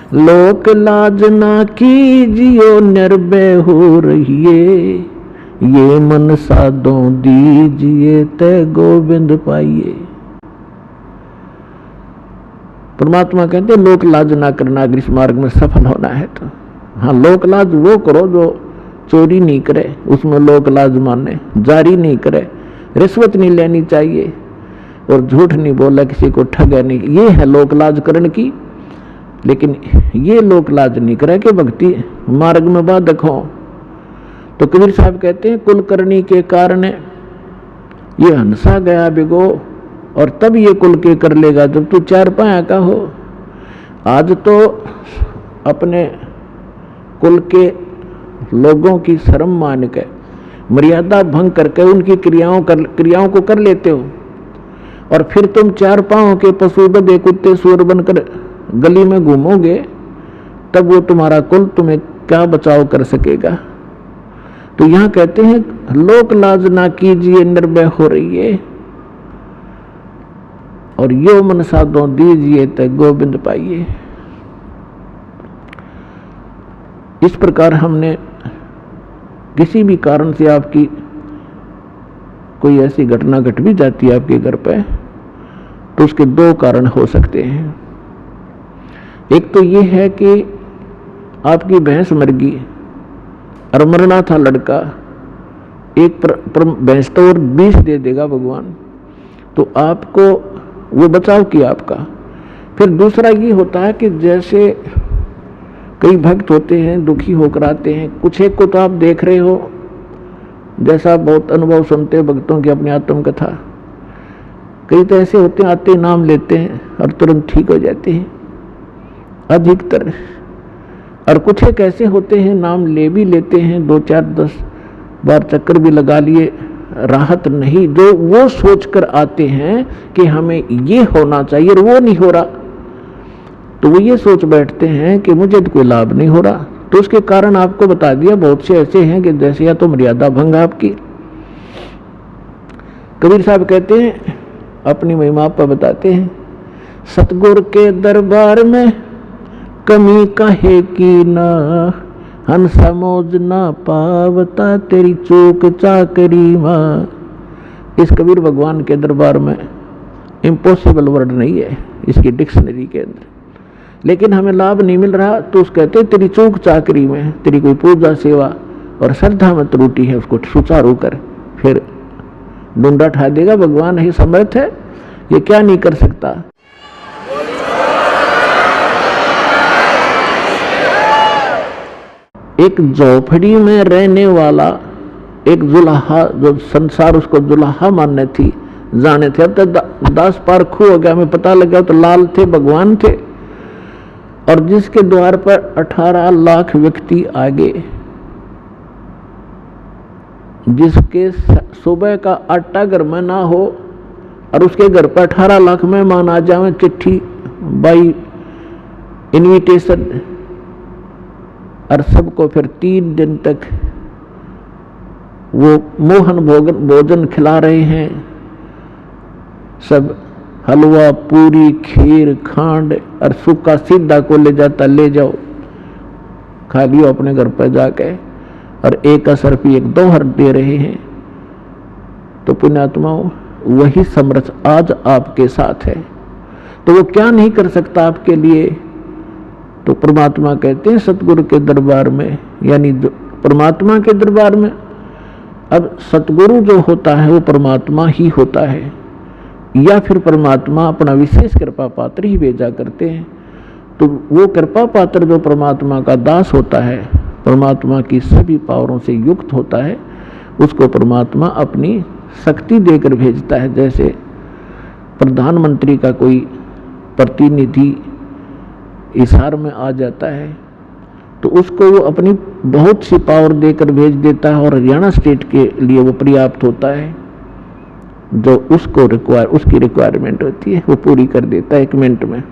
लोक लाज ना कीजियो निर्भय हो रहिए, ये मन साधो दीजिए ते गोविंद पाइए। परमात्मा कहते हैं लोक लाज ना करना अगर इस मार्ग में सफल होना है तो। हाँ, लोक लाज वो करो जो चोरी नहीं करे, उसमें लोक लाज माने, जारी नहीं करे, रिश्वत नहीं लेनी चाहिए और झूठ नहीं बोला, किसी को ठगा नहीं, ये है लोक लाज करने की। लेकिन ये लोक लाज नहीं करे कि भक्ति मार्ग में बाधक हो। तो कबीर साहब कहते हैं कुलकर्णी के कारण ये हंसा गया बिगो, और तब ये कुल के कर लेगा जब तू चार पाया का हो। आज तो अपने कुल के लोगों की शर्म मान के, मर्यादा भंग करके उनकी क्रियाओं को कर लेते हो, और फिर तुम चार पांव के पशु बदे कुत्ते सुअर बनकर गली में घूमोगे, तब वो तुम्हारा कुल तुम्हें क्या बचाव कर सकेगा। तो यहां कहते हैं लोक लाज ना कीजिए निर्भय हो रही है, और यो मन साधो दीजिए ते गोविंद पाइए। इस प्रकार हमने किसी भी कारण से आपकी कोई ऐसी घटना घट भी जाती है आपके घर पे, तो उसके दो कारण हो सकते हैं। एक तो ये है कि आपकी भैंस मर गई और मरना था लड़का, एक भैंस तो और 20 दे देगा भगवान, तो आपको वो बचाव किया आपका। फिर दूसरा ये होता है कि जैसे कई भक्त होते हैं दुखी होकर आते हैं, कुछ एक को तो आप देख रहे हो, जैसा बहुत अनुभव सुनते हैं भक्तों की अपनी आत्मकथा, कई तो ऐसे होते हैं आते नाम लेते हैं और तुरंत ठीक हो जाते हैं अधिकतर, और कुछ एक ऐसे होते हैं नाम ले भी लेते हैं, 2 4 10 बार चक्कर भी लगा लिए, राहत नहीं, जो वो सोचकर आते हैं कि हमें ये होना चाहिए और वो नहीं हो रहा, तो वो ये सोच बैठते हैं कि मुझे तो कोई लाभ नहीं हो रहा। तो उसके कारण आपको बता दिया बहुत से ऐसे हैं कि जैसे या तो मर्यादा भंग आपकी। कबीर साहब कहते हैं अपनी महिमा पर बताते हैं, सतगुरु के दरबार में कमी काहे की ना, हंसा मौज ना पावता तेरी चूक चाकरी मां। इस कबीर भगवान के दरबार में इम्पॉसिबल वर्ड नहीं है इसकी डिक्शनरी के अंदर, लेकिन हमें लाभ नहीं मिल रहा, तो उस कहते तेरी चूक चाकरी में, तेरी कोई पूजा सेवा और श्रद्धा में त्रुटि है, उसको सुचारू कर, फिर डूंडा ठा देगा। भगवान ही समर्थ है, ये क्या नहीं कर सकता। एक झोपड़ी में रहने वाला एक जुलाहा, जो संसार उसको जुलाहा मानने थी जाने थे, अब तक 10 पार खू हो गया, हमें पता लगा तो लाल थे भगवान थे, और जिसके द्वार पर 18 लाख व्यक्ति आ गए, जिसके सुबह का आटा घर में ना हो और उसके घर पर 18 लाख मेहमान आ जाए, चिट्ठी बाई इनविटेशन, और सबको फिर 3 दिन तक वो मोहन भोजन खिला रहे हैं, सब हलवा पूरी खीर खांड और सूखा सीधा को ले जाता, ले जाओ खा लियो अपने घर पर जाके, और 1 असरफी 1 दोहर दे रहे हैं। तो पुण्यात्माओं वही समर्थ आज आपके साथ है, तो वो क्या नहीं कर सकता आपके लिए। तो परमात्मा कहते हैं सतगुरु के दरबार में, यानी परमात्मा के दरबार में। अब सतगुरु जो होता है वो परमात्मा ही होता है, या फिर परमात्मा अपना विशेष कृपा पात्र ही भेजा करते हैं। तो वो कृपा पात्र जो परमात्मा का दास होता है, परमात्मा की सभी पावरों से युक्त होता है, उसको परमात्मा अपनी शक्ति देकर भेजता है। जैसे प्रधानमंत्री का कोई प्रतिनिधि इशार में आ जाता है, तो उसको वो अपनी बहुत सी पावर देकर भेज देता है, और हरियाणा स्टेट के लिए वो पर्याप्त होता है, जो उसको उसकी रिक्वायरमेंट होती है वो पूरी कर देता है 1 मिनट में।